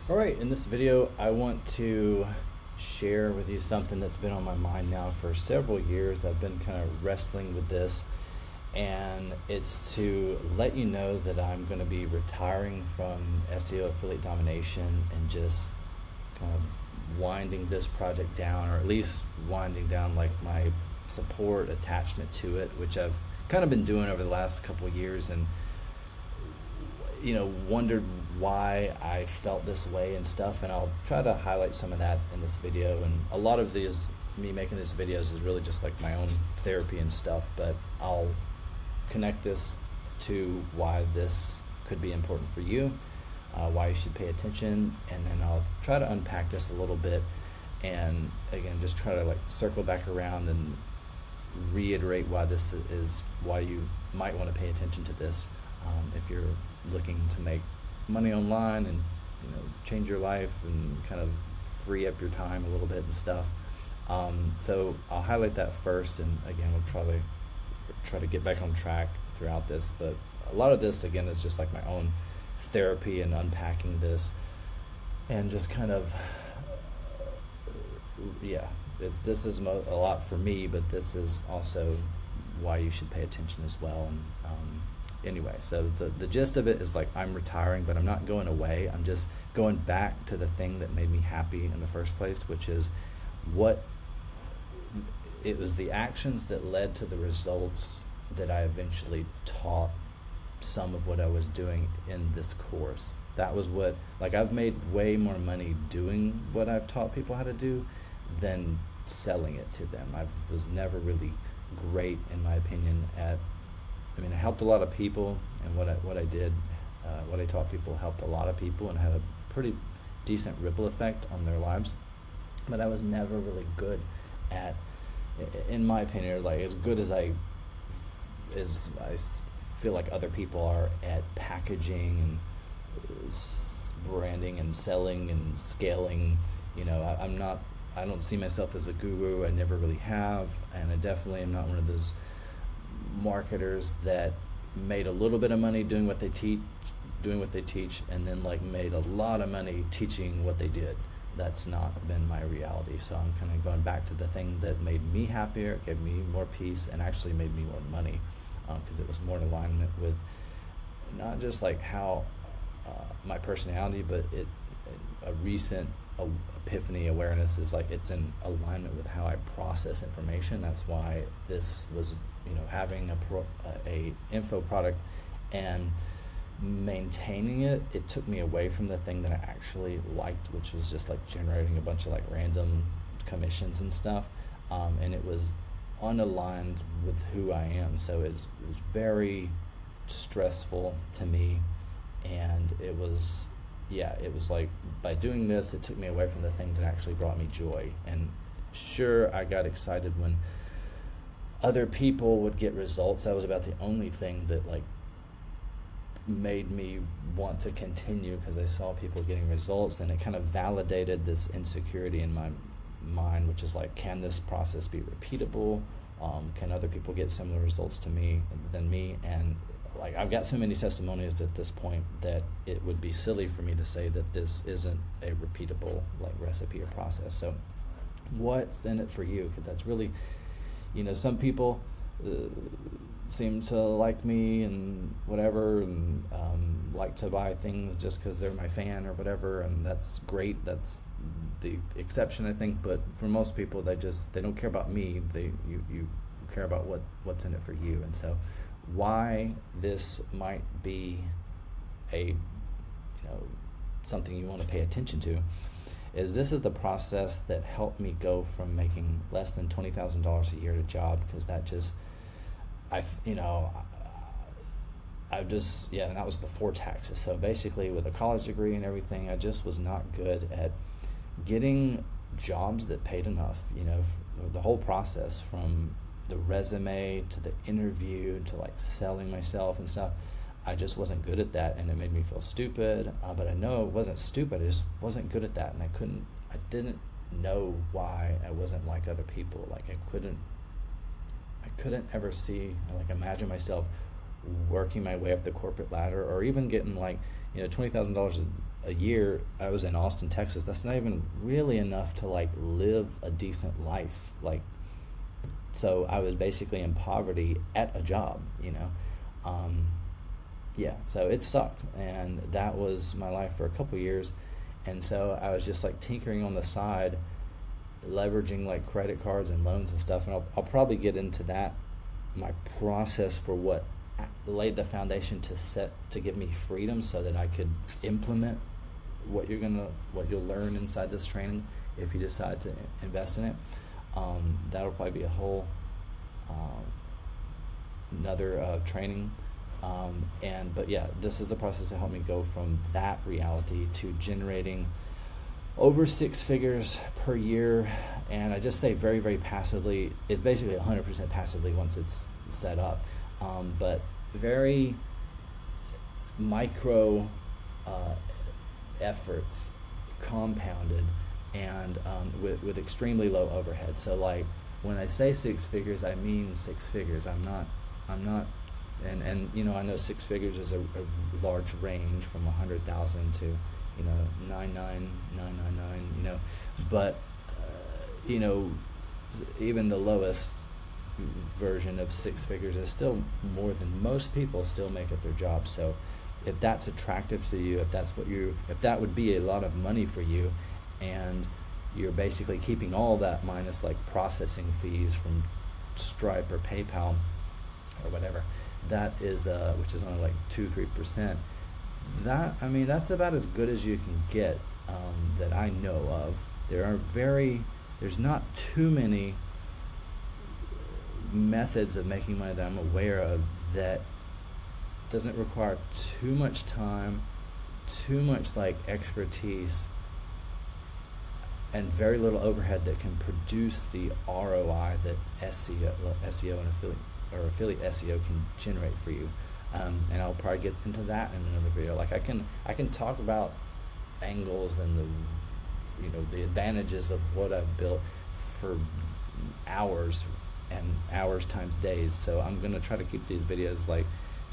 All right, in this video, I want to share with you something that's been on my mind now for several years. I've been kind of wrestling with this, and it's to let you know that I'm going to be retiring from SEO affiliate domination and just kind of winding this project down, or at least winding down like my support attachment to it, which I've kind of been doing over the last couple of years, and wondered why I felt this way and stuff, and I'll try to highlight some of that in this video. And a lot of me making these videos is really just like my own therapy and stuff, but I'll connect this to why this could be important for you, why you should pay attention, and then I'll try to unpack this a little bit, and again just try to like circle back around and reiterate why you might want to pay attention to this if you're looking to make money online and change your life and kind of free up your time a little bit and stuff. So I'll highlight that first, and again we'll try to get back on track throughout this. But a lot of this again is just like my own therapy and unpacking this, and just kind of this is a lot for me, but this is also why you should pay attention as well. And anyway, so the gist of it is like I'm retiring, but I'm not going away. I'm just going back to the thing that made me happy in the first place, which is it was the actions that led to the results that I eventually taught some of what I was doing in this course. That was I've made way more money doing what I've taught people how to do than selling it to them. I was never really great, in my opinion, I helped a lot of people, and what I taught people helped a lot of people and had a pretty decent ripple effect on their lives. But I was never really good at, in my opinion, like as good as I feel like other people are at packaging and branding and selling and scaling. I don't see myself as a guru. I never really have, and I definitely am not one of those marketers that made a little bit of money doing what they teach, and then made a lot of money teaching what they did. That's not been my reality. So I'm kind of going back to the thing that made me happier, gave me more peace, and actually made me more money, because it was more in alignment with not just like how my personality, but a recent epiphany awareness is like it's in alignment with how I process information. That's why this was having a info product and maintaining it took me away from the thing that I actually liked, which was just like generating a bunch of like random commissions and stuff, and it was unaligned with who I am. So it was very stressful to me, and it was like by doing this it took me away from the thing that actually brought me joy. And sure, I got excited when other people would get results. That was about the only thing that like made me want to continue, because I saw people getting results, and it kind of validated this insecurity in my mind, which is like, can this process be repeatable? Can other people get similar results than me? And like I've got so many testimonials at this point that it would be silly for me to say that this isn't a repeatable like recipe or process. So what's in it for you? Because that's really, some people seem to like me and whatever, and like to buy things just because they're my fan or whatever, and that's great. That's the exception, I think. But for most people, they don't care about me. You care about what's in it for you. And so why this might be a something you want to pay attention to is this is the process that helped me go from making less than $20,000 a year at a job, because that just and that was before taxes. So basically, with a college degree and everything, I just was not good at getting jobs that paid enough. The whole process from the resume to the interview to like selling myself and stuff, I just wasn't good at that, and it made me feel stupid. But I know it wasn't stupid. I just wasn't good at that, and I didn't know why I wasn't like other people. Like I couldn't ever imagine myself working my way up the corporate ladder, or even getting $20,000 a year, I was in Austin, Texas. That's not even really enough to like live a decent life. Like, so I was basically in poverty at a job, you know. Yeah, so it sucked, and that was my life for a couple years. And so I was just like tinkering on the side, leveraging like credit cards and loans and stuff. And I'll probably get into that, my process for what laid the foundation to give me freedom so that I could implement what you'll learn inside this training if you decide to invest in it. That'll probably be a whole another training. But yeah, this is the process to help me go from that reality to generating over 6 figures per year. And I just say very, very passively. It's basically 100% passively once it's set up. But very micro efforts compounded, and with extremely low overhead. So like when I say 6 figures, I mean 6 figures. I'm not and you know, I know 6 figures is a large range from 100,000 to, you know, 99,999, you know, but you know, even the lowest version of 6 figures is still more than most people still make at their job. So if that's attractive to you, if that would be a lot of money for you, and you're basically keeping all that minus like processing fees from Stripe or PayPal or whatever, that is which is only like 2-3%. That, I mean, that's about as good as you can get that I know of. There's not too many methods of making money that I'm aware of that doesn't require too much time, too much like expertise, and very little overhead that can produce the ROI that SEO and affiliate SEO can generate for you. And I'll probably get into that in another video. Like I can talk about angles and the advantages of what I've built for hours and hours times days. So I'm gonna try to keep these videos like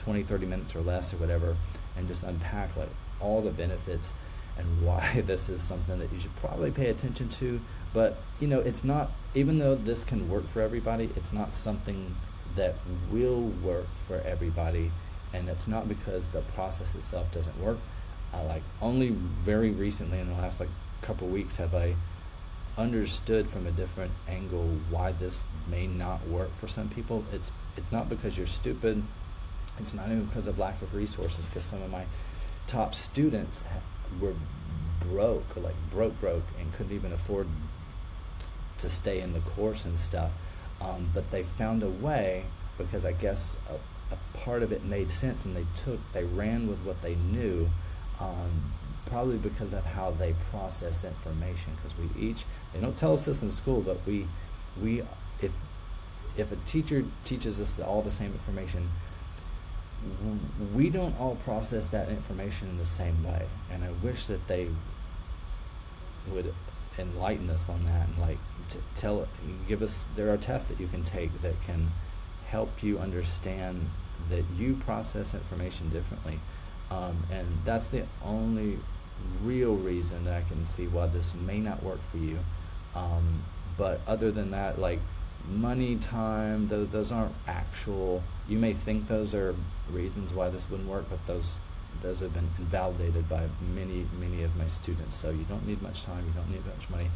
20-30 minutes or less or whatever, and just unpack like all the benefits and why this is something that you should probably pay attention to. But you know, it's not, even though this can work for everybody, it's not something that will work for everybody. And it's not because the process itself doesn't work. Like only very recently in the last like couple weeks have I understood from a different angle why this may not work for some people. It's not because you're stupid. It's not even because of lack of resources, because some of my top students were broke, and couldn't even afford to stay in the course and stuff. But they found a way, because I guess a part of it made sense, and they ran with what they knew, probably because of how they process information. Because they don't tell us this in school, but if a teacher teaches us all the same information, we don't all process that information in the same way. And I wish that they would enlighten us on that, and like give us, there are tests that you can take that can help you understand that you process information differently, and that's the only real reason that I can see why this may not work for you. But other than that, like money, time, those aren't actual. You may think those are reasons why this wouldn't work, but those have been invalidated by many of my students. So you don't need much time, you don't need much money,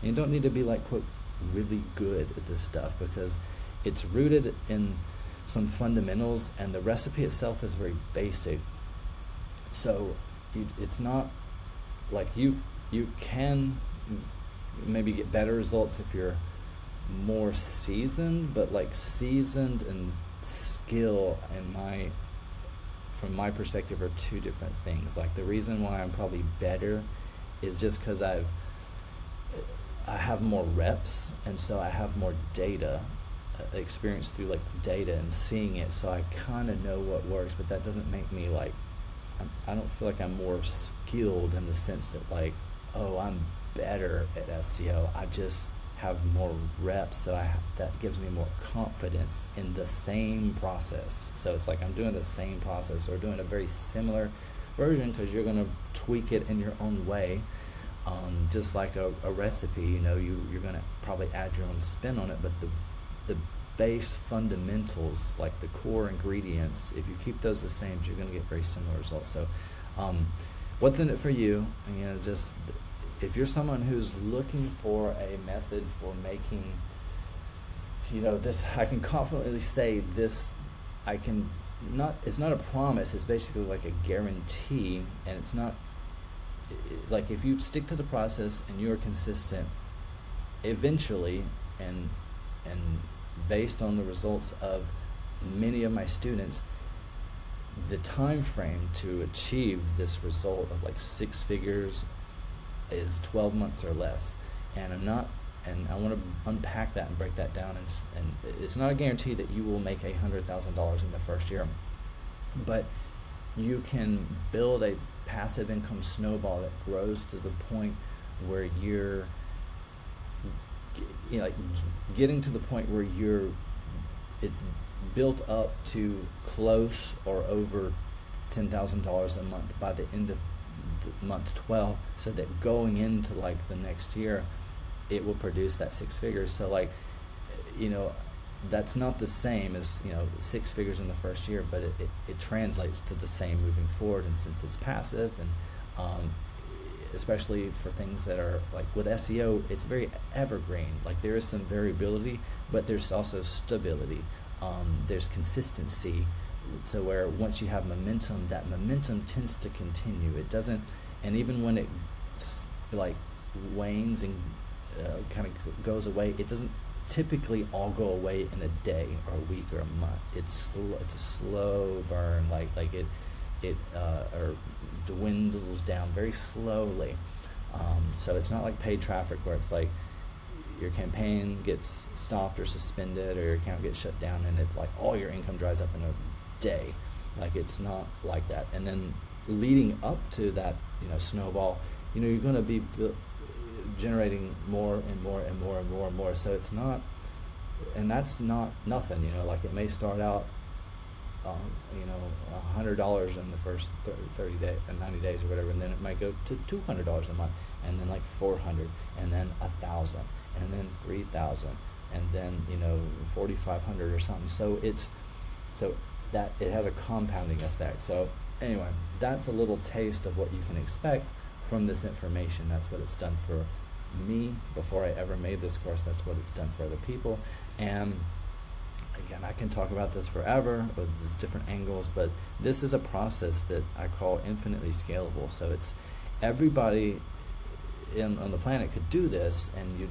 and you don't need to be like, quote, really good at this stuff, because it's rooted in some fundamentals, and the recipe itself is very basic. So it's not like you can maybe get better results if you're more seasoned, but like seasoned and skill, from my perspective, are two different things. Like the reason why I'm probably better is just because I have more reps, and so I have more data experience through like data and seeing it, so I kind of know what works. But that doesn't make me like, I don't feel like I'm more skilled in the sense that like, oh, I'm better at SEO. I just have more reps, so that gives me more confidence in the same process. So it's like I'm doing the same process, or doing a very similar version because you're going to tweak it in your own way. Just like a recipe, you know, you're going to probably add your own spin on it, but the base fundamentals, like the core ingredients, if you keep those the same, you're going to get very similar results. So what's in it for you? You know, just if you're someone who's looking for a method for making, you know, this, I can confidently say this, it's not a promise, it's basically like a guarantee, and it's not, like if you stick to the process and you're consistent, eventually, and based on the results of many of my students, the time frame to achieve this result of like 6 figures is 12 months or less. And I want to unpack that and break that down, and it's not a guarantee that you will make $100,000 in the first year, but you can build a passive income snowball that grows to the point where you're, you know, like getting to the point where it's built up to close or over $10,000 a month by the end of the month 12, so that going into like the next year, it will produce that 6 figures. So like, you know, that's not the same as, you know, 6 figures in the first year, but it translates to the same moving forward. And since it's passive, and especially for things that are like with SEO, it's very evergreen. Like there is some variability, but there's also stability. There's consistency. So where once you have momentum, that momentum tends to continue. It doesn't, and even when it like wanes and kind of goes away, it doesn't typically all go away in a day or a week or a month. It's a slow burn, like it or dwindles down very slowly. So it's not like paid traffic where it's like your campaign gets stopped or suspended or your account gets shut down and it's like all your income dries up in a day. Like it's not like that. And then leading up to that, you know, snowball, you know, you're going to be generating more and more and more and more and more. So it's not, and that's not nothing, you know, like it may start out you know, $100 in the first 30 days and 90 days or whatever, and then it might go to $200 a month, and then like 400, and then 1,000, and then 3,000, and then, you know, 4,500 or something. So that it has a compounding effect. So anyway, that's a little taste of what you can expect from this information. That's what it's done for me before I ever made this course. That's what it's done for other people. And again, I can talk about this forever with these different angles, but this is a process that I call infinitely scalable. So it's everybody on the planet could do this, and it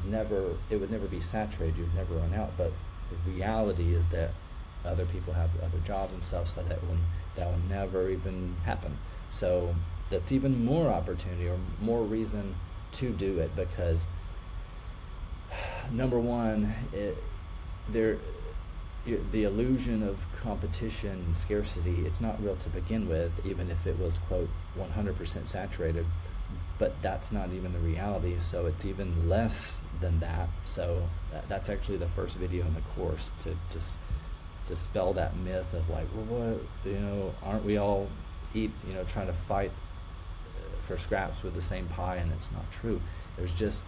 would never be saturated, you'd never run out. But the reality is that other people have other jobs and stuff, so that will never even happen. So that's even more opportunity or more reason to do it, because number one, the illusion of competition and scarcity, it's not real to begin with, even if it was, quote, 100% saturated, but that's not even the reality. So it's even less than that. So that's actually the first video in the course, to just dispel that myth of like, well, what, you know, aren't we all trying to fight for scraps with the same pie? And it's not true. There's just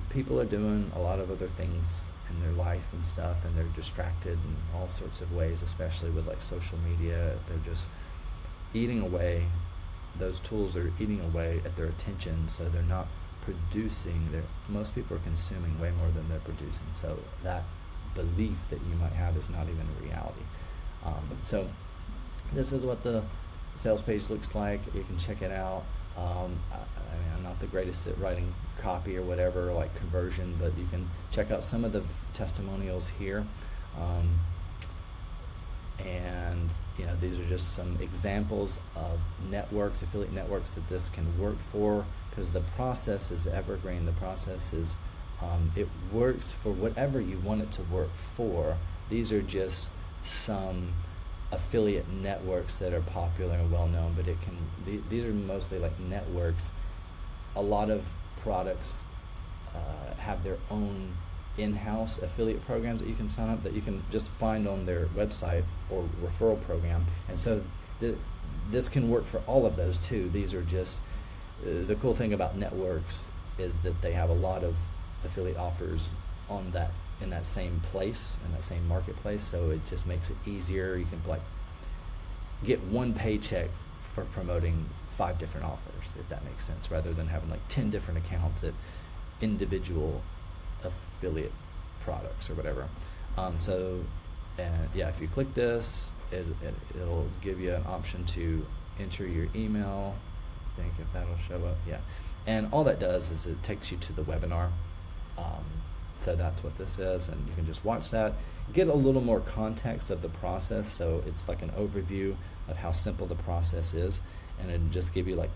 people are doing a lot of other things in their life and stuff, and they're distracted in all sorts of ways, especially with like social media. They're just eating away, those tools are eating away at their attention, so they're not producing. Most people are consuming way more than they're producing. So that belief that you might have is not even a reality. So this is what the sales page looks like. You can check it out. I mean, I'm not the greatest at writing copy or whatever, like conversion, but you can check out some of the testimonials here. And you know, these are just some examples of networks, affiliate networks that this can work for, because the process is evergreen. The process is, it works for whatever you want it to work for. These are just some affiliate networks that are popular and well known, but these are mostly like networks. A lot of products have their own in-house affiliate programs that you can sign up, that you can just find on their website, or referral program. And so this can work for all of those too. These are just the cool thing about networks is that they have a lot of affiliate offers on that, in that same place, in that same marketplace. So it just makes it easier. You can like get one paycheck for promoting 5 different offers, if that makes sense, rather than having like 10 different accounts at individual affiliate products or whatever. Yeah, if you click this, it'll give you an option to enter your email. I think if that'll show up, yeah. And all that does is it takes you to the webinar. So that's what this is, and you can just watch that, get a little more context of the process. So it's like an overview of how simple the process is, and it'll just give you like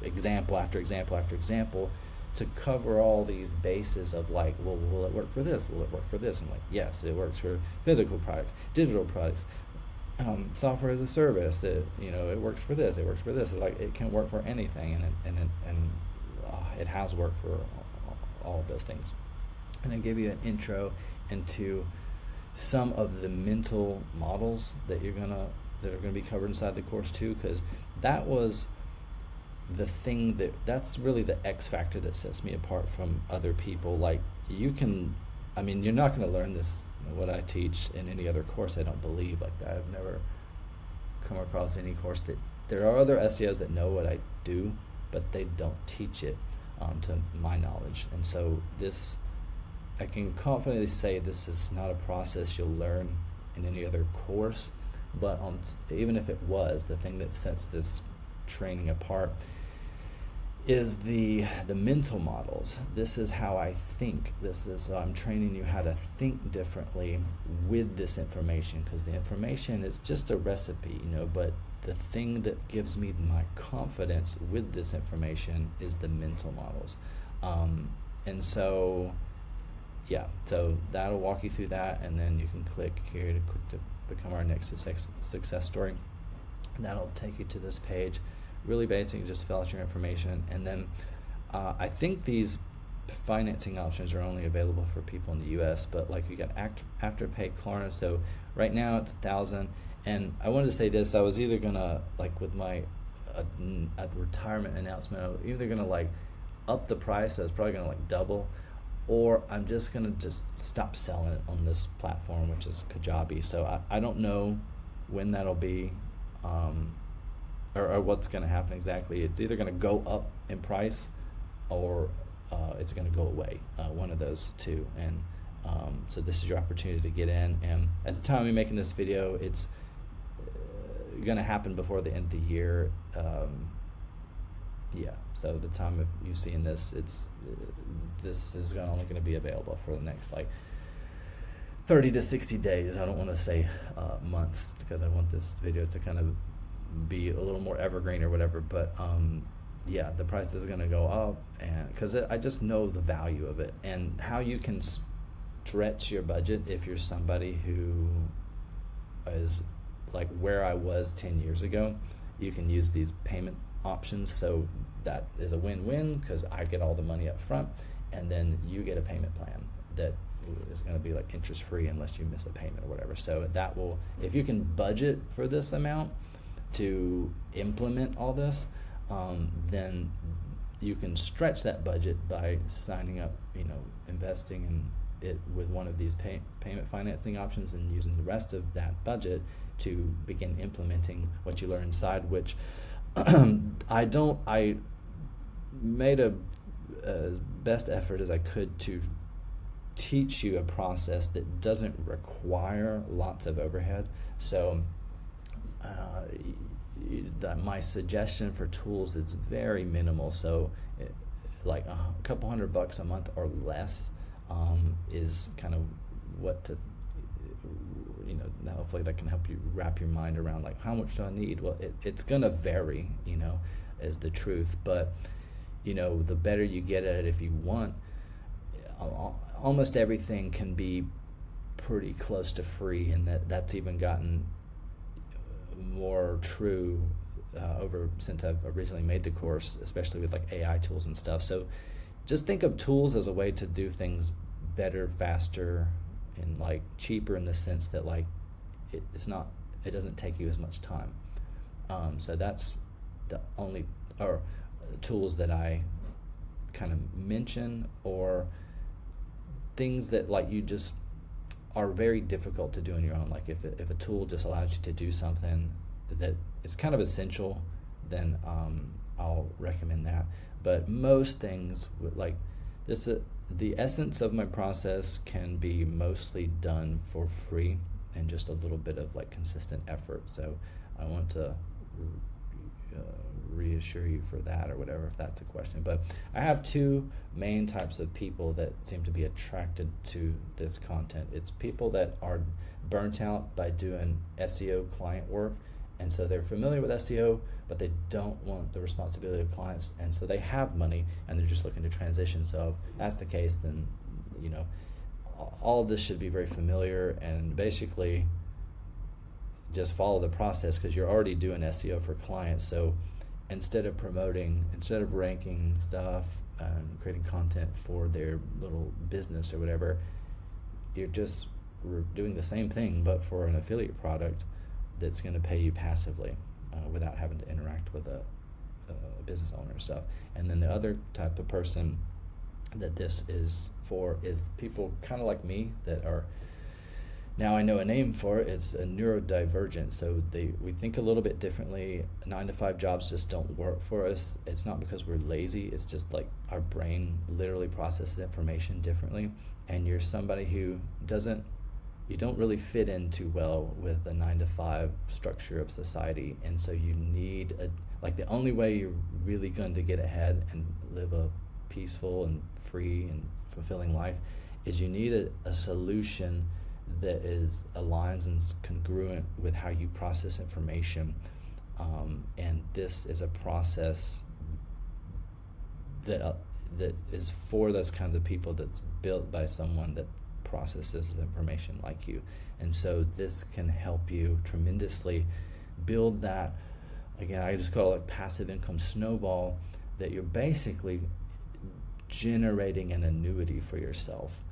example after example after example to cover all these bases of like, well, will it work for this? Will it work for this? I'm like, yes, it works for physical products, digital products, software as a service. It works for this. It works for this. Like, it can work for anything, and it has worked for all of those things. And I give you an intro into some of the mental models that are gonna be covered inside the course too, because that was the thing that's really the X factor that sets me apart from other people. Like, you're not going to learn this, what I teach, in any other course, I don't believe. Like, that I've never come across any course that, there are other SEOs that know what I do, but they don't teach it to my knowledge. And so this, I can confidently say this is not a process you'll learn in any other course, but even if it was, the thing that sets this training apart is the mental models. This is how I think. I'm training you how to think differently with this information, because the information is just a recipe, but the thing that gives me my confidence with this information is the mental models. And so yeah, so that'll walk you through that, and then you can click here to become our next success story, and that'll take you to this page. Really basic, just fill out your information, and then I think these financing options are only available for people in the US, but like we got Afterpay, Klarna. So right now it's $1,000, and I wanted to say this, I was either gonna, like with my retirement announcement, I was either gonna like up the price, so it's probably gonna like double, or I'm just gonna stop selling it on this platform, which is Kajabi. So I don't know when that'll be, or what's going to happen exactly. It's either going to go up in price, or it's going to go away, one of those two. And so this is your opportunity to get in, and at the time of making this video, it's going to happen before the end of the year. Yeah, so the time of you seeing this, this is only going to be available for the next like 30 to 60 days. I don't want to say months, because I want this video to kind of be a little more evergreen or whatever, but yeah, the price is going to go up, and because I just know the value of it and how you can stretch your budget. If you're somebody who is like where I was 10 years ago, you can use these payment options. So that is a win-win, because I get all the money up front, and then you get a payment plan that is going to be like interest free unless you miss a payment or whatever. So that will, if you can budget for this amount to implement all this, then you can stretch that budget by signing up, investing in it with one of these payment financing options, and using the rest of that budget to begin implementing what you learn inside, which I made a best effort as I could to teach you a process that doesn't require lots of overhead. So my suggestion for tools is very minimal. So like a couple $100 a month or less is kind of what to, hopefully that can help you wrap your mind around like, how much do I need? Well, it's gonna vary, is the truth, but the better you get at it, if you want, almost everything can be pretty close to free, and that's even gotten more true since I've originally made the course, especially with like AI tools and stuff. So just think of tools as a way to do things better, faster, and like cheaper, in the sense that like it doesn't take you as much time. So that's the only or tools that I kind of mention, or things that like you just are very difficult to do on your own. Like if a tool just allows you to do something that is kind of essential, then I'll recommend that. But most things like this, the essence of my process can be mostly done for free and just a little bit of like consistent effort. So I want to reassure you for that, or whatever, if that's a question. But I have two main types of people that seem to be attracted to this content. It's people that are burnt out by doing SEO client work, and so they're familiar with SEO, but they don't want the responsibility of clients, and so they have money and they're just looking to transition. So if that's the case, then all of this should be very familiar, and basically just follow the process, because you're already doing SEO for clients. So instead of ranking stuff and creating content for their little business or whatever, you're just doing the same thing but for an affiliate product that's going to pay you passively without having to interact with a business owner and stuff. And then the other type of person that this is for is people kind of like me that are, now I know a name for it, it's a neurodivergent. So we think a little bit differently. 9-to-5 jobs just don't work for us. It's not because we're lazy, it's just like our brain literally processes information differently. And you're somebody who you don't really fit in too well with the 9-to-5 structure of society. And so you need the only way you're really going to get ahead and live a peaceful and free and fulfilling life is you need a solution that aligns and is congruent with how you process information, and this is a process that is for those kinds of people, that's built by someone that processes information like you. And so this can help you tremendously build that, again, I just call it passive income snowball, that you're basically generating an annuity for yourself.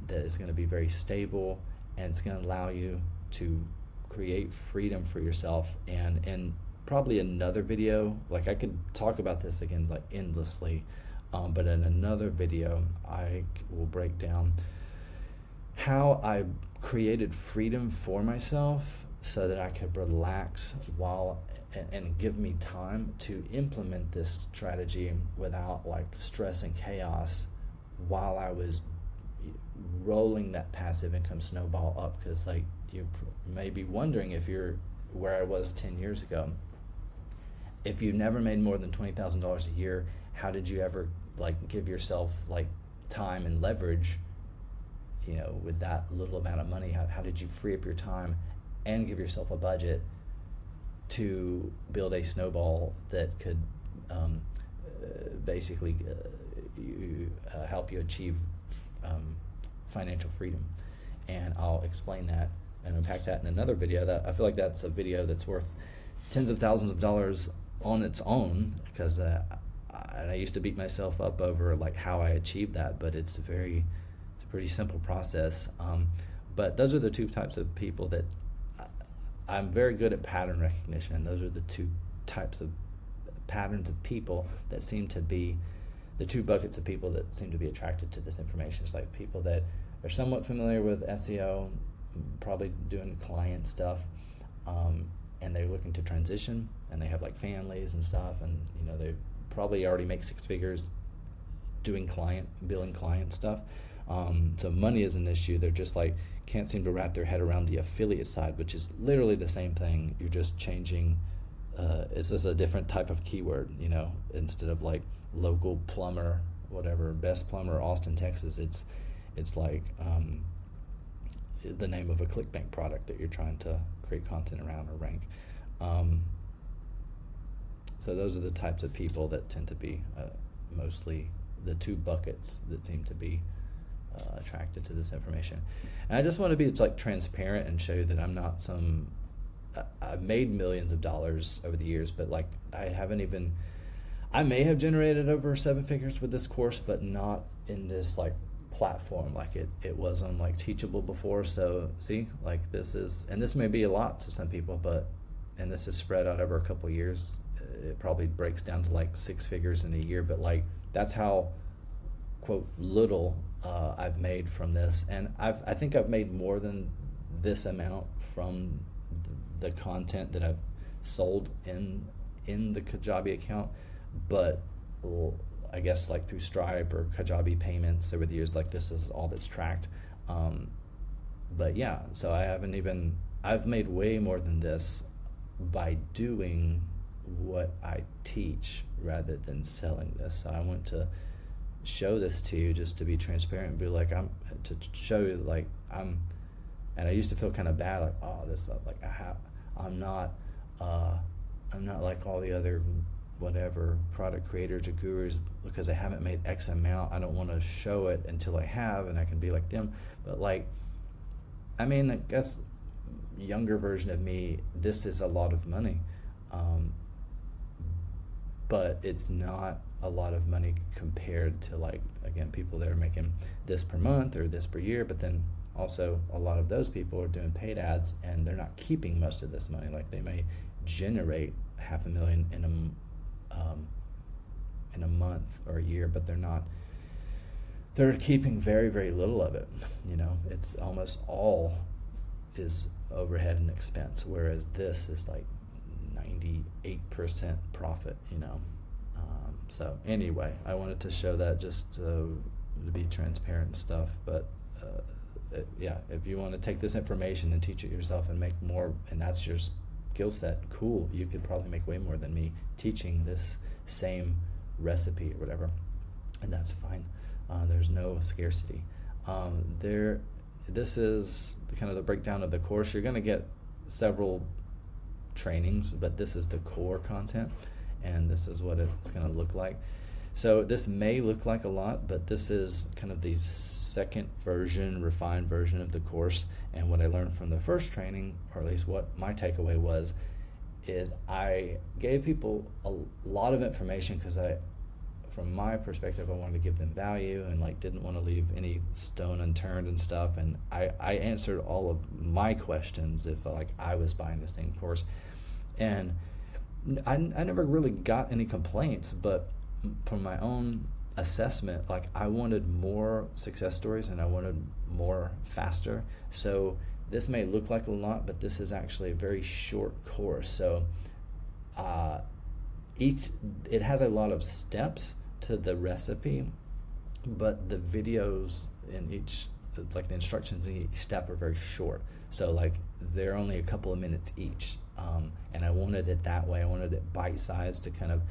That is going to be very stable, and it's going to allow you to create freedom for yourself. And in probably another video, like I could talk about this again like endlessly, but in another video I will break down how I created freedom for myself so that I could relax and give me time to implement this strategy without like stress and chaos while I was rolling that passive income snowball up. Because like you may be wondering, if you're where I was 10 years ago, if you never made more than $20,000 a year, how did you ever like give yourself like time and leverage, with that little amount of money? How did you free up your time and give yourself a budget to build a snowball that could basically help you achieve financial freedom? And I'll explain that and unpack that in another video. That I feel like that's a video that's worth tens of thousands of dollars on its own, because I used to beat myself up over like how I achieved that, but it's a pretty simple process. But those are the two types of people that I'm very good at pattern recognition, and those are the two types of patterns of people that seem to be the two buckets of people that seem to be attracted to this information. It's like people that are somewhat familiar with SEO, probably doing client stuff, and they're looking to transition, and they have like families and stuff, and they probably already make 6 figures billing client stuff. So money is an issue. They're just like can't seem to wrap their head around the affiliate side, which is literally the same thing. You're just changing. It's just a different type of keyword. Instead of like local plumber, whatever, best plumber, Austin, Texas. It's like the name of a ClickBank product that you're trying to create content around or rank. So those are the types of people that tend to be mostly the two buckets that seem to be attracted to this information. And I just want to be transparent and show you that I'm not I've made millions of dollars over the years, but like I may have generated over 7 figures with this course, but not in this like platform. Like it wasn't like Teachable before. So see, like this may be a lot to some people, but and this is spread out over a couple years. It probably breaks down to like 6 figures in a year, but like that's how quote little I've made from this. And I think I've made more than this amount from the content that I've sold in the Kajabi account, but I guess like through Stripe or Kajabi payments over the years, like this is all that's tracked. But yeah, so I've made way more than this by doing what I teach rather than selling this. So I want to show this to you just to be transparent and be like, to show you like and I used to feel kind of bad, like, oh, this like I'm not like all the other whatever product creators or gurus because I haven't made X amount. I don't want to show it until I have, and I can be like them. But like, I mean, I guess younger version of me, this is a lot of money, but it's not a lot of money compared to like, again, people that are making this per month or this per year. But then also a lot of those people are doing paid ads and they're not keeping most of this money. Like they may generate $500,000 in a month or a year, but they're keeping very, very little of it. You know, it's almost all is overhead and expense, whereas this is like 98% profit, you know. So anyway, I wanted to show that just to be transparent and stuff. But yeah, if you want to take this information and teach it yourself and make more, and that's your skill set, cool. You could probably make way more than me teaching this same recipe or whatever, and that's fine. There's no scarcity. This is kind of the breakdown of the course. You're going to get several trainings, but this is the core content, and this is what it's going to look like. So this may look like a lot, but this is kind of the second version, refined version of the course. And what I learned from the first training, or at least what my takeaway was, is I gave people a lot of information because from my perspective, I wanted to give them value and like didn't want to leave any stone unturned and stuff. And I answered all of my questions if like I was buying the same course. And I never really got any complaints, but from my own assessment, like I wanted more success stories and I wanted more faster. So this may look like a lot, but this is actually a very short course. So it has a lot of steps to the recipe, but the videos in each, like the instructions in each step are very short. So like they're only a couple of minutes each. And I wanted it that way. I wanted it bite-sized to kind of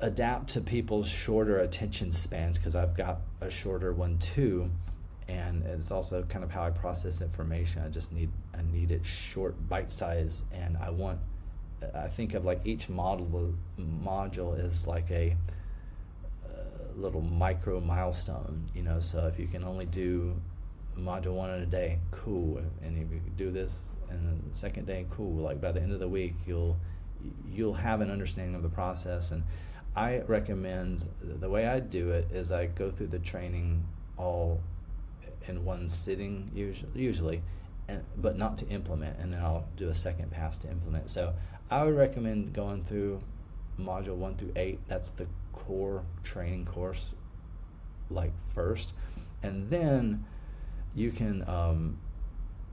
adapt to people's shorter attention spans, because I've got a shorter one too, and it's also kind of how I process information. I need it short, bite-sized, and I think of like each module is like a little micro milestone, you know. So if you can only do module 1 in a day, cool, and if you do this in the second day, cool. Like by the end of the week, you'll have an understanding of the process. And I recommend, the way I do it is I go through the training all in one sitting usually, but not to implement, and then I'll do a second pass to implement. So I would recommend going through module 1 through 8. That's the core training course, like first, and then you can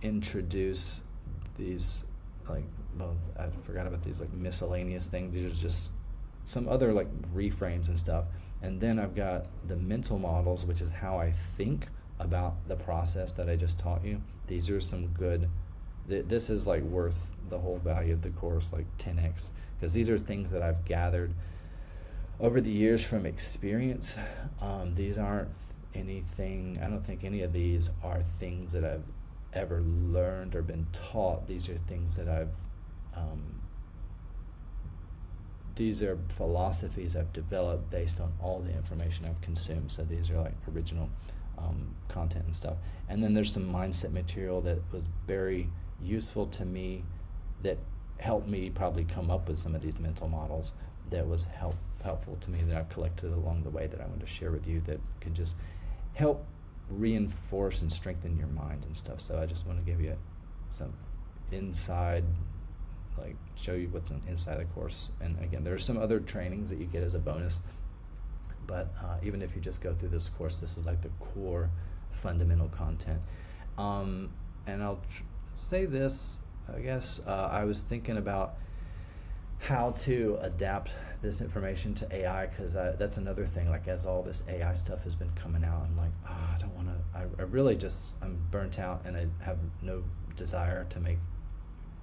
introduce these, like, well, I forgot about these like miscellaneous things. These are just some other like reframes and stuff. And then I've got the mental models, which is how I think about the process that I just taught you. These are some good, this is like worth the whole value of the course, like 10x, because these are things that I've gathered over the years from experience. These aren't anything, I don't think any of these are things that I've ever learned or been taught. These are things that these are philosophies I've developed based on all the information I've consumed. So these are like original content and stuff. And then there's some mindset material that was very useful to me, that helped me probably come up with some of these mental models, that was helpful to me, that I've collected along the way, that I want to share with you, that can just help reinforce and strengthen your mind and stuff. So I just want to give you some inside like show you what's inside the course. And again, there's some other trainings that you get as a bonus, but even if you just go through this course, this is like the core fundamental content. And I'll say this, I guess, I was thinking about how to adapt this information to AI, because that's another thing, like as all this AI stuff has been coming out, I'm like, I don't want to, I really just, I'm burnt out, and I have no desire to make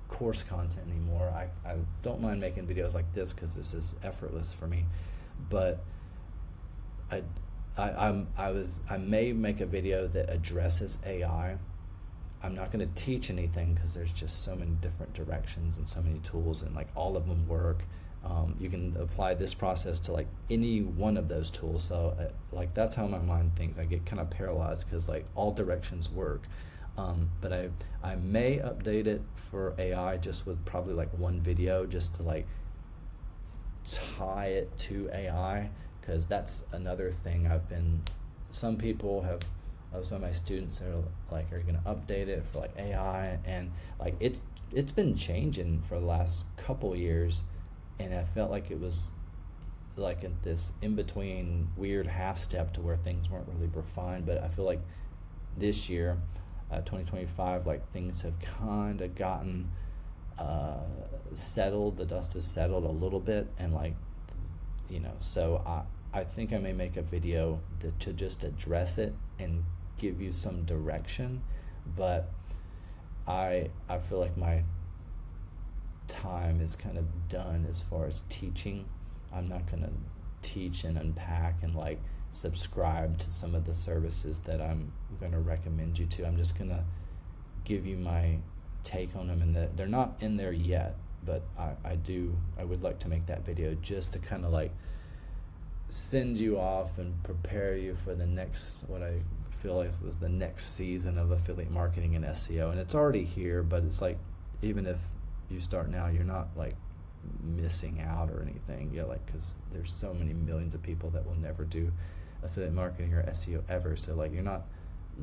course content anymore. I don't mind making videos like this because this is effortless for me, but I may make a video that addresses AI. I'm not going to teach anything because there's just so many different directions and so many tools, and like all of them work. You can apply this process to like any one of those tools. So like that's how my mind thinks. I get kind of paralyzed because like all directions work. But I may update it for AI just with probably like one video, just to like tie it to AI, because that's another thing some people have, some of my students are like, are you going to update it for like AI? And like it's been changing for the last couple years, and I felt like it was like in this in-between weird half step to where things weren't really refined. But I feel like this year, 2025, like things have kind of gotten settled. The dust has settled a little bit, and like, so I think I may make a video to just address it and give you some direction. But I feel like my time is kind of done as far as teaching. I'm not going to teach and unpack and like subscribe to some of the services that I'm going to recommend you to. I'm just going to give you my take on them, and they're not in there yet, but I would like to make that video just to kind of like send you off and prepare you for the next, what I feel like is the next season of affiliate marketing and SEO. And it's already here, but it's like, even if you start now, you're not like missing out or anything. Like, because there's so many millions of people that will never do affiliate marketing or SEO ever. So like, you're not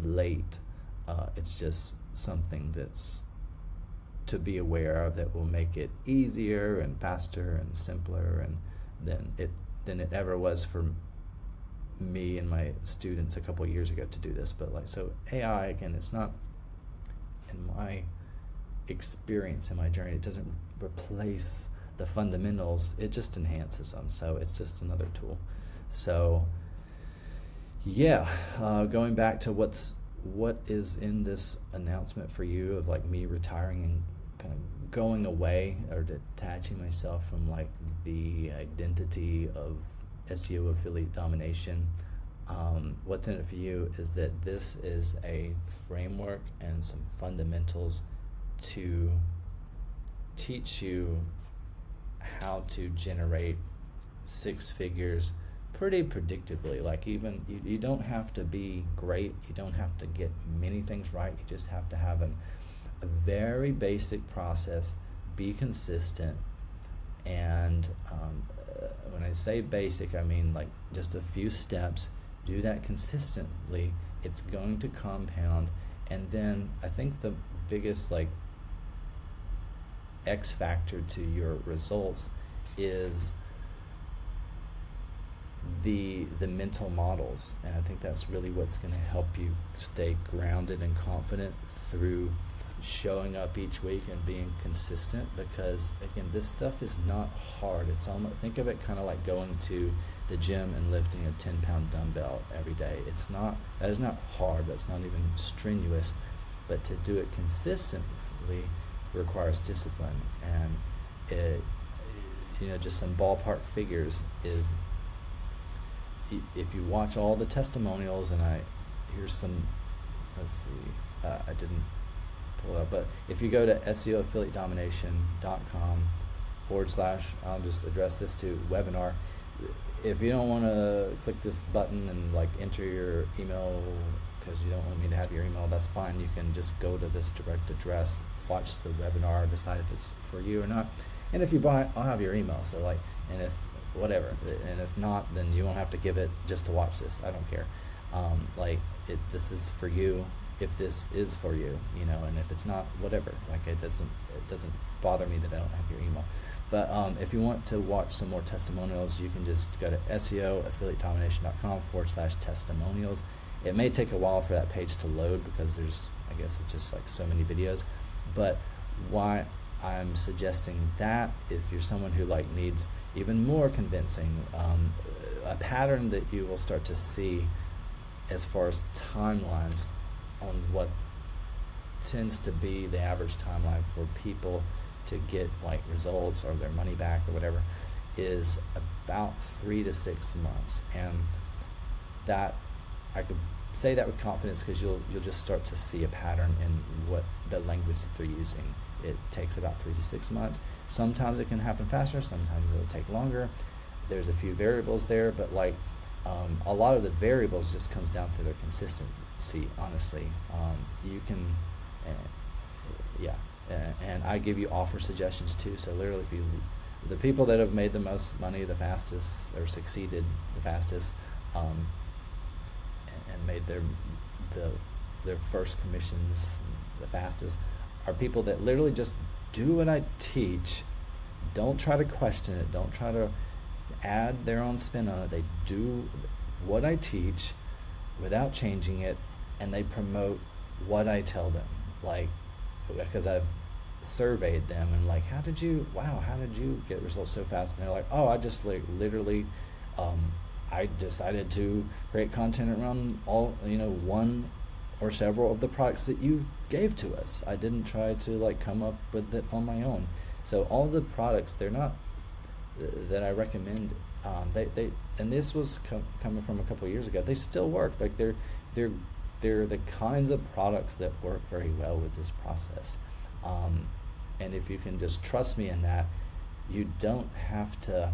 late. It's just something that's to be aware of that will make it easier and faster and simpler and than it ever was for me and my students a couple of years ago to do this. But like, so AI, again, it's not, in my experience, in my journey, it doesn't replace the fundamentals, it just enhances them. So it's just another tool. So yeah, going back to what is in this announcement for you of like me retiring and kind of going away or detaching myself from like the identity of SEO affiliate domination. What's in it for you is that this is a framework and some fundamentals to teach you how to generate 6 figures pretty predictably. Like, even you don't have to be great, you don't have to get many things right, you just have to have a very basic process, be consistent, and when I say basic, I mean like just a few steps. Do that consistently, it's going to compound. And then I think the biggest like X factor to your results is the mental models, and I think that's really what's going to help you stay grounded and confident through showing up each week and being consistent. Because again, this stuff is not hard. It's almost, think of it kind of like going to the gym and lifting a 10-pound dumbbell every day. That is not hard, that's not even strenuous, but to do it consistently requires discipline. And it, just some ballpark figures is, if you watch all the testimonials, and here's some, let's see, I didn't pull it up, but if you go to SEOaffiliatedomination.com / I'll just address this to webinar. If you don't want to click this button and like enter your email because you don't want me to have your email, that's fine. You can just go to this direct address, watch the webinar, decide if it's for you or not. And if you buy, I'll have your email. So like, and if whatever, and if not, then you won't have to give it just to watch this. I don't care. This is for you. if this is for you, and if it's not, whatever. Like, it doesn't bother me that I don't have your email. But if you want to watch some more testimonials, you can just go to SEOaffiliatedomination.com/testimonials. It may take a while for that page to load because it's just like so many videos. But why I'm suggesting that, if you're someone who like needs even more convincing, a pattern that you will start to see as far as timelines on what tends to be the average timeline for people to get like results or their money back or whatever, is about 3 to 6 months. And that, I could say that with confidence because you'll just start to see a pattern in what the language that they're using. It takes about 3 to 6 months. Sometimes it can happen faster, sometimes it'll take longer. There's a few variables there, but like a lot of the variables just comes down to their consistency, honestly. You can, and I give you offer suggestions too. So literally, the people that have made the most money the fastest or succeeded the fastest, and made their first commissions the fastest, are people that literally just do what I teach. Don't try to question it. Don't try to add their own spin on it. They do what I teach without changing it, and they promote what I tell them. Like, because I've surveyed them and like, how did you get results so fast? And they're like, oh, I just literally I decided to create content around all, one or several of the products that you gave to us. I didn't try to like come up with it on my own. So all the products, they're not that I recommend, they and this was coming from a couple of years ago, they still work. Like they're the kinds of products that work very well with this process. And if you can just trust me in that, you don't have to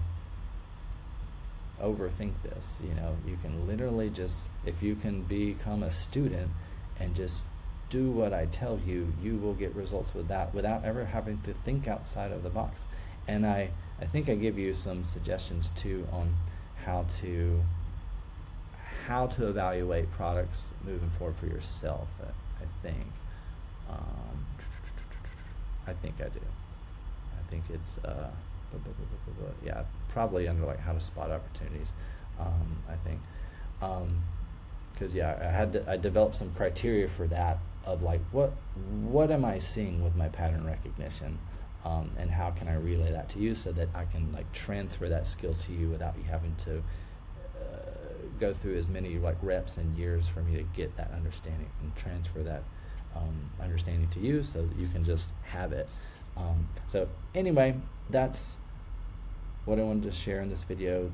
overthink this. You can literally just, if you can become a student and just do what I tell you, you will get results with that without ever having to think outside of the box. And I think I give you some suggestions too on how to evaluate products moving forward for yourself. I think I do. I think it's probably under like how to spot opportunities. I think because I developed some criteria for that, of like what am I seeing with my pattern recognition, and how can I relay that to you so that I can like transfer that skill to you without you having to go through as many like reps and years for me to get that understanding, and transfer that understanding to you so that you can just have it. So anyway, that's what I wanted to share in this video.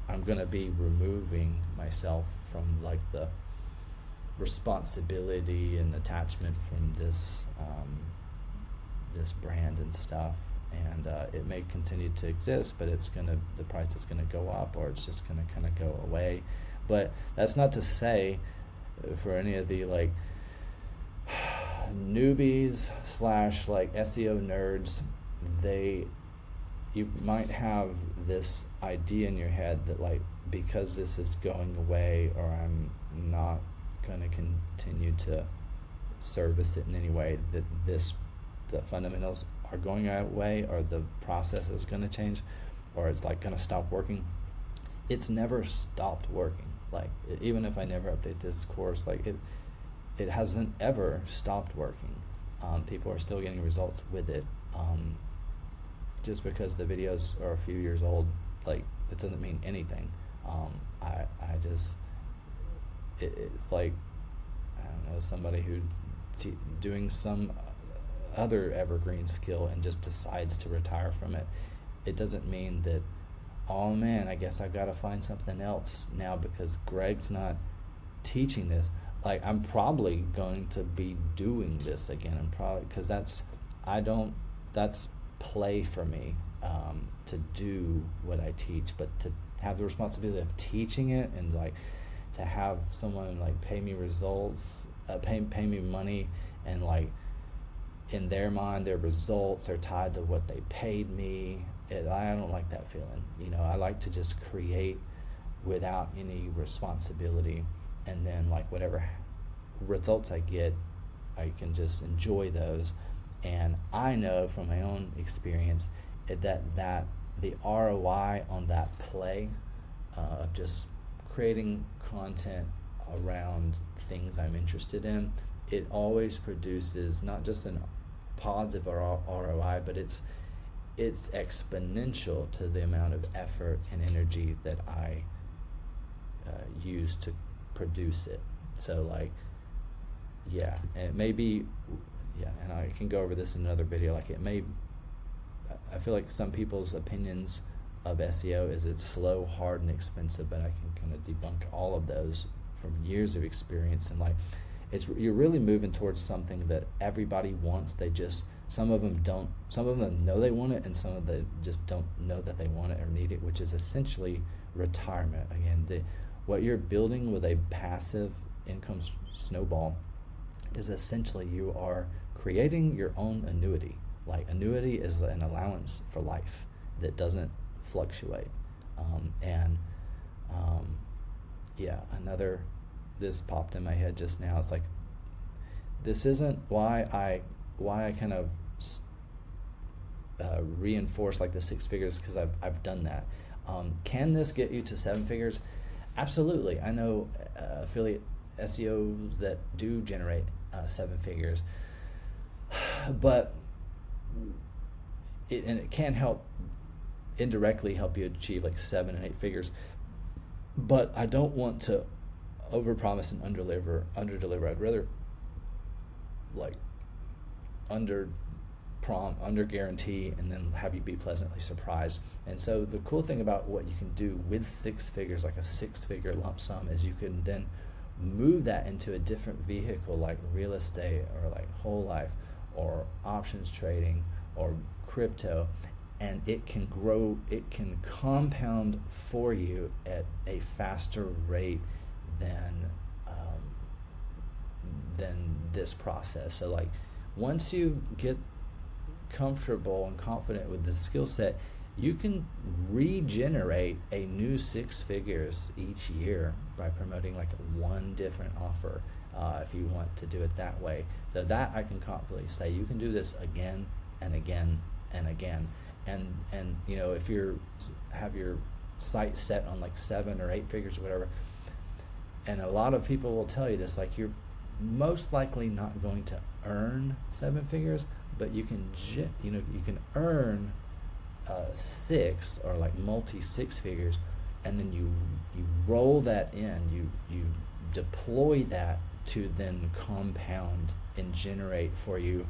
I'm gonna be removing myself from like the responsibility and attachment from this brand and stuff, and it may continue to exist, but the price is gonna go up, or it's just gonna kind of go away. But that's not to say for any of the like newbies / like SEO nerds, you might have this idea in your head that like, because this is going away, or I'm not going to continue to service it in any way, that the fundamentals are going away, or the process is going to change, or it's like going to stop working. It's never stopped working. Like, even if I never update this course, like it hasn't ever stopped working. People are still getting results with it. Just because the videos are a few years old, like, it doesn't mean anything. It's like, I don't know, somebody who doing some other evergreen skill and just decides to retire from it. It doesn't mean that, oh man, I guess I've got to find something else now because Greg's not teaching this. Like, I'm probably going to be doing this again, and probably because that's play for me, to do what I teach, but to have the responsibility of teaching it, and like to have someone like pay me results, pay me money, and like in their mind their results are tied to what they paid me. I don't like that feeling. I like to just create without any responsibility, and then like whatever results I get, I can just enjoy those. And I know from my own experience that the ROI on that play of just creating content around things I'm interested in, it always produces not just an positive ROI, but it's exponential to the amount of effort and energy that I use to produce it. So like, yeah, and it may be, yeah, and I can go over this in another video. Like I feel like some people's opinions of SEO is it's slow, hard, and expensive, but I can kind of debunk all of those from years of experience. And like, you're really moving towards something that everybody wants. Some of them know they want it, and some of them just don't know that they want it or need it, which is essentially retirement. Again, what you're building with a passive income snowball is essentially you are creating your own annuity. Like, annuity is an allowance for life that doesn't fluctuate. This popped in my head just now. It's like, this isn't why I kind of reinforce like the 6 figures, because I've done that. Can this get you to 7 figures? Absolutely. I know affiliate SEOs that do generate 7 figures, but it can indirectly help you achieve like 7 and 8 figures. But I don't want to overpromise and underdeliver. I'd rather like under guarantee and then have you be pleasantly surprised. And so the cool thing about what you can do with 6 figures, like a 6-figure lump sum, is you can then move that into a different vehicle like real estate or like whole life or options trading or crypto, and it can grow, it can compound for you at a faster rate than this process. So like, once you get comfortable and confident with the skill set, you can regenerate a new 6 figures each year by promoting like one different offer, if you want to do it that way. So that I can confidently say you can do this again and again and again. And you know, if you have your sight set on like 7 or 8 figures or whatever, and a lot of people will tell you this, like, you're most likely not going to earn 7 figures, but you can earn 6 or like multi 6 figures, and then you roll that in, you deploy that to then compound and generate for you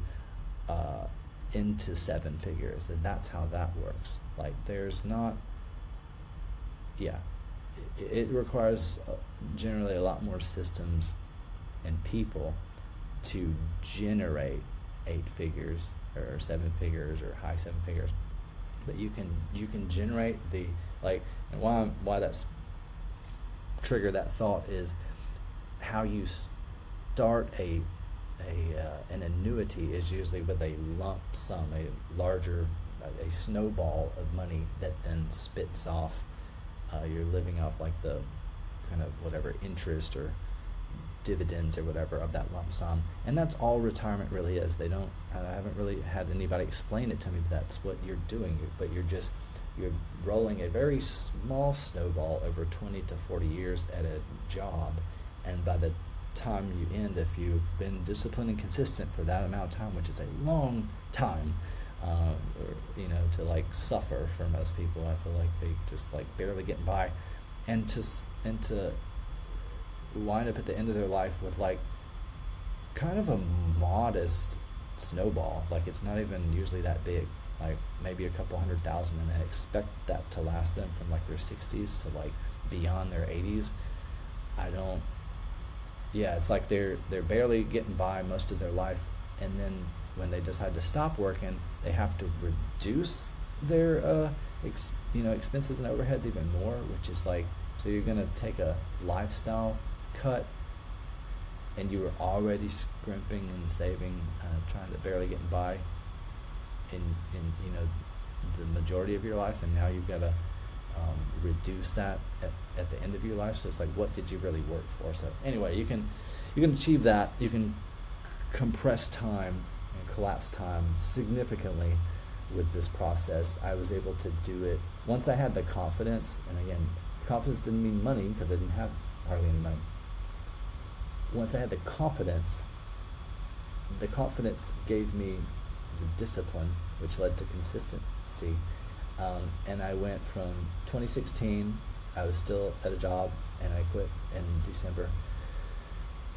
into 7 figures. And that's how that works. Like, there's not, it requires generally a lot more systems and people to generate 8 figures or 7 figures or high 7 figures. But you can generate the, like, and why that's trigger that thought is how you start an annuity is usually with a lump sum, a snowball of money that then spits off. You're living off like the kind of whatever interest or dividends or whatever of that lump sum, and that's all retirement really is. I haven't really had anybody explain it to me, but that's what you're doing. But you're rolling a very small snowball over 20 to 40 years at a job, and by the time you end, if you've been disciplined and consistent for that amount of time, which is a long time, to like suffer for most people. I feel like they just like barely getting by, and to wind up at the end of their life with like kind of a modest snowball. Like, it's not even usually that big, like maybe a couple $100,000, and then expect that to last them from like their 60s to like beyond their 80s. It's like they're barely getting by most of their life, and then when they decide to stop working, they have to reduce their expenses and overheads even more, which is like, so you're gonna take a lifestyle cut, and you were already scrimping and saving, trying to barely getting by in the majority of your life, and now you've got to reduce that at the end of your life. So it's like, what did you really work for? So anyway, you can achieve that. You can compress time and collapse time significantly with this process. I was able to do it once I had the confidence, and again, confidence didn't mean money because I didn't have hardly any money. Once I had the confidence gave me the discipline, which led to consistency. And I went from 2016, I was still at a job, and I quit in December.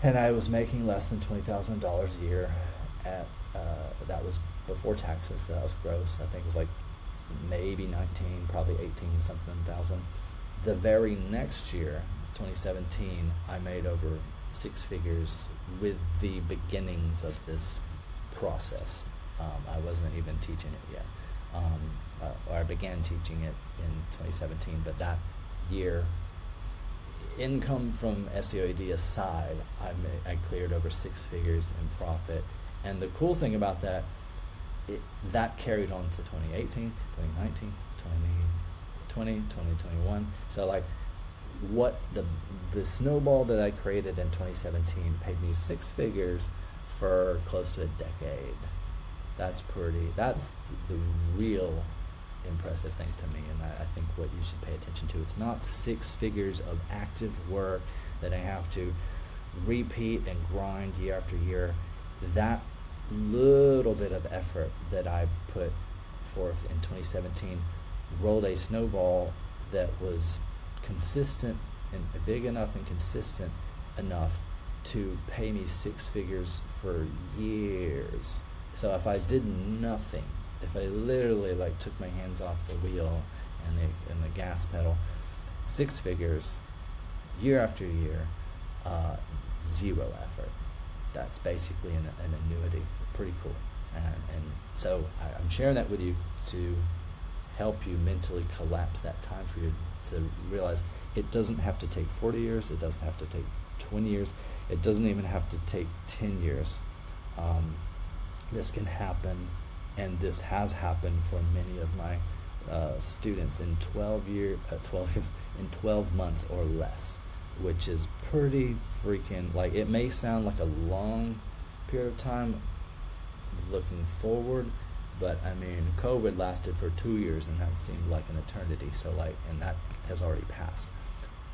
And I was making less than $20,000 a year that was before taxes, so that was gross. I think it was like maybe 19, probably 18 something thousand. The very next year, 2017, I made over 6 figures with the beginnings of this process. I wasn't even teaching it yet. Or I began teaching it in 2017, but that year, income from SEO AD aside, I cleared over 6 figures in profit. And the cool thing about that, that carried on to 2018, 2019, 2020, 2021. So like what the snowball that I created in 2017 paid me 6 figures for close to a decade. That's the real impressive thing to me, and I think what you should pay attention to. It's not 6 figures of active work that I have to repeat and grind year after year. That little bit of effort that I put forth in 2017 rolled a snowball that was consistent and big enough and consistent enough to pay me 6 figures for years. So if I did nothing, if I literally like took my hands off the wheel and the gas pedal, 6 figures, year after year, 0 effort. That's basically an annuity. Pretty cool. And so I'm sharing that with you to help you mentally collapse that time for you to realize it doesn't have to take 40 years. It doesn't have to take 20 years. It doesn't even have to take 10 years. This can happen, and this has happened for many of my students in 12 years, in 12 months or less, which is pretty freaking, like, it may sound like a long period of time looking forward, but I mean, COVID lasted for 2 years, and that seemed like an eternity. So like, and that has already passed.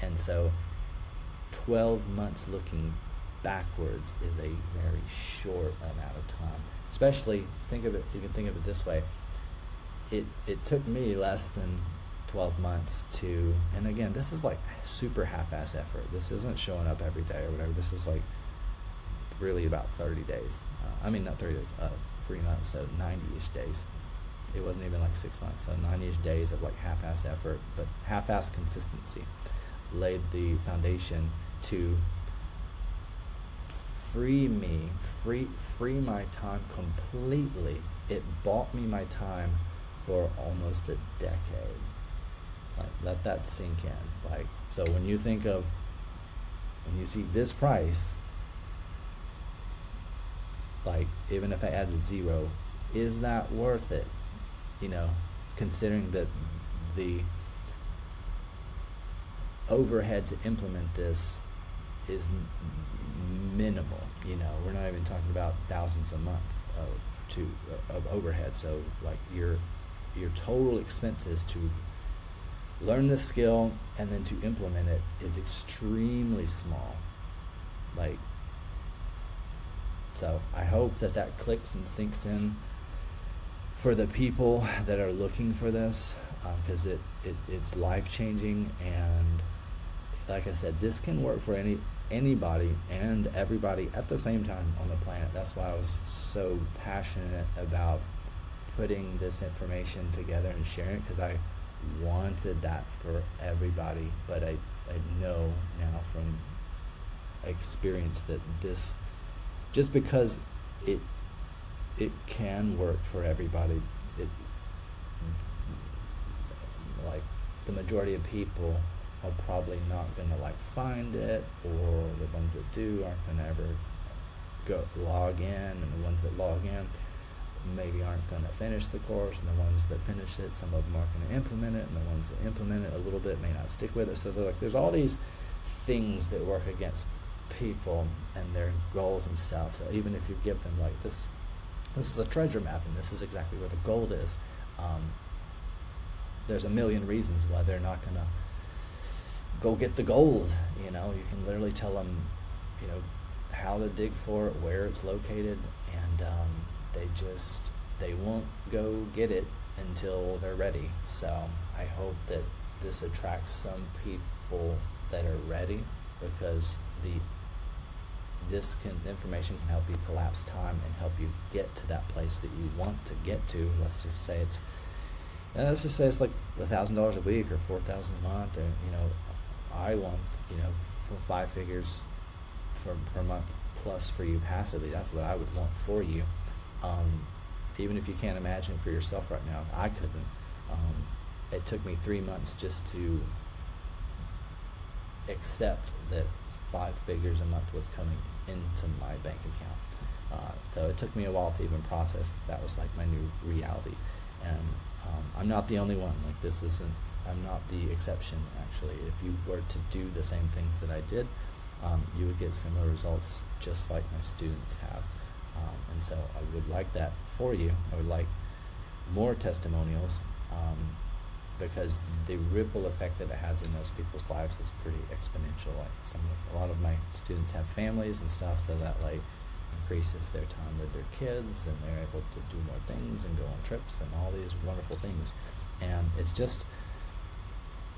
And so 12 months looking backwards is a very short amount of time. Especially, you can think of it this way. It took me less than 12 months to, and again, this is like super half-ass effort. This isn't showing up every day or whatever. This is like really about 30 days. Not 30 days, 3 months, so 90-ish days. It wasn't even like 6 months, so 90-ish days of like half-ass effort, but half-ass consistency laid the foundation to free my time completely. It bought me my time for almost a decade. Like, let that sink in. Like, so when you see this price, like, even if I added 0, is that worth it? Considering that the overhead to implement this is minimal. We're not even talking about thousands a month of overhead. So like your total expenses to learn this skill and then to implement it is extremely small. Like, so I hope that clicks and sinks in for the people that are looking for this, because it's life-changing. And like I said, this can work for anybody and everybody at the same time on the planet. That's why I was so passionate about putting this information together and sharing it, because I wanted that for everybody. But I know now from experience that this, just because it can work for everybody, like the majority of people are probably not gonna like find it, or the ones that do aren't gonna ever log in, and the ones that log in maybe aren't going to finish the course, and the ones that finish it, some of them aren't going to implement it, and the ones that implement it a little bit may not stick with it. So there's all these things that work against people and their goals and stuff. So even if you give them like this is a treasure map, and this is exactly where the gold is, there's a million reasons why they're not going to go get the gold. You can literally tell them, how to dig for it, where it's located, and they won't go get it until they're ready. So I hope that this attracts some people that are ready, because information can help you collapse time and help you get to that place that you want to get to. Let's just say it's like $1,000 a week or $4,000 a month, or I want for 5 figures per month plus for you passively. That's what I would want for you. Even if you can't imagine it for yourself right now, I couldn't. It took me 3 months just to accept that 5 figures a month was coming into my bank account. So it took me a while to even process that was like my new reality. And I'm not the only one. I'm not the exception, actually. If you were to do the same things that I did, you would get similar results just like my students have. And so I would like that for you. I would like more testimonials, because the ripple effect that it has in those people's lives is pretty exponential. A lot of my students have families and stuff, so that increases their time with their kids, and they're able to do more things and go on trips and all these wonderful things. And it's just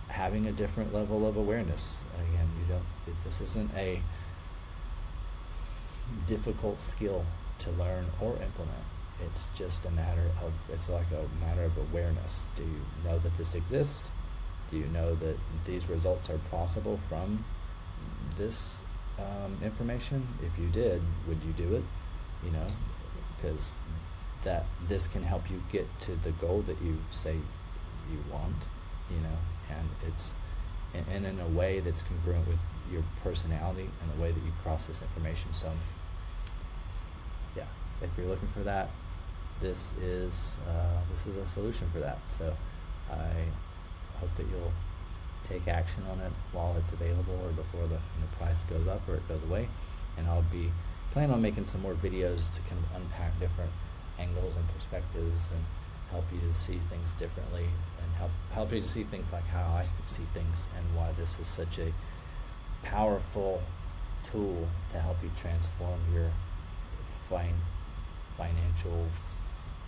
having a different level of awareness. Again, this isn't a difficult skill to learn or implement. It's just it's like a matter of awareness. Do you know that this exists? Do you know that these results are possible from this information? If you did, would you do it? Because this can help you get to the goal that you say you want, and it's and in a way that's congruent with your personality and the way that you process information. So yeah, if you're looking for that, this is a solution for that. So I hope that you'll take action on it while it's available, or before the price goes up or it goes away. And I'll be planning on making some more videos to kind of unpack different angles and perspectives and help you to see things differently, and help you to see things like how I see things, and why this is such a powerful tool to help you transform your financial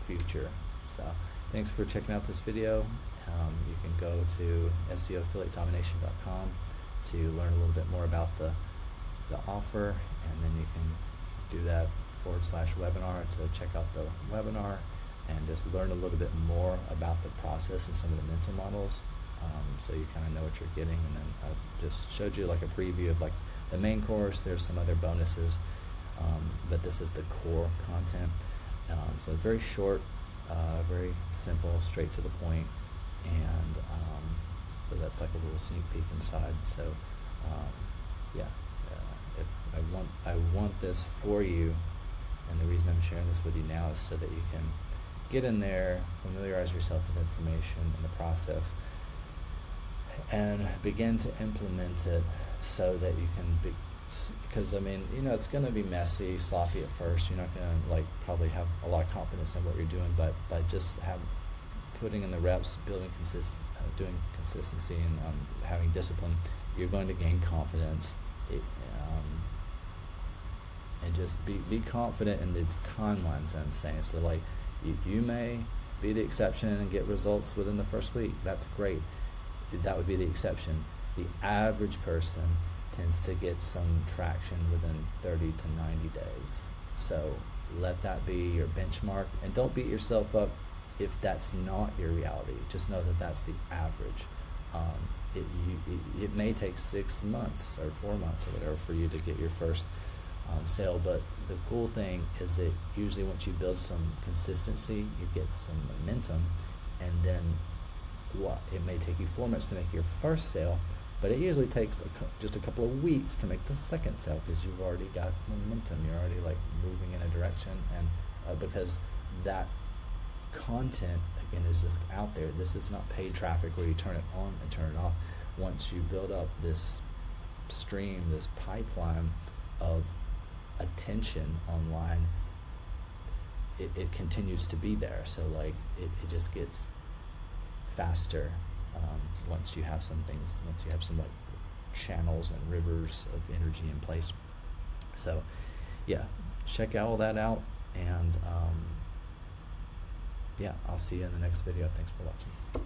future. So thanks for checking out this video. You can go to SEOaffiliatedomination.com to learn a little bit more about the offer, and then you can do that /webinar to check out the webinar and just learn a little bit more about the process and some of the mental models, so you kind of know what you're getting. And then I just showed you like a preview of like the main course. There's some other bonuses, but this is the core content. So it's very short, very simple, straight to the point, and so that's like a little sneak peek inside. So if I want this for you, and the reason I'm sharing this with you now is so that you can get in there, familiarize yourself with information and the process, and begin to implement it, so that you can be, because it's going to be messy, sloppy at first. You're not going to probably have a lot of confidence in what you're doing, but by just putting in the reps, building doing consistency, and having discipline, you're going to gain confidence. And just be confident in its timelines, I'm saying. So you may be the exception and get results within the first week. That's great. That would be the exception. The average person tends to get some traction within 30 to 90 days. So let that be your benchmark, and don't beat yourself up if that's not your reality. Just know that that's the average. It may take 6 months or 4 months or whatever for you to get your first sale, but the cool thing is that usually once you build some consistency, you get some momentum, and then it may take you 4 months to make your first sale, but it usually takes just a couple of weeks to make the second sale, because you've already got momentum. You're already moving in a direction, and because that content again is just out there. This is not paid traffic where you turn it on and turn it off. Once you build up this stream, this pipeline of attention online, it continues to be there. So like it just gets faster once you have some things, once you have some like channels and rivers of energy in place. So yeah, check all that out, and yeah, I'll see you in the next video. Thanks for watching.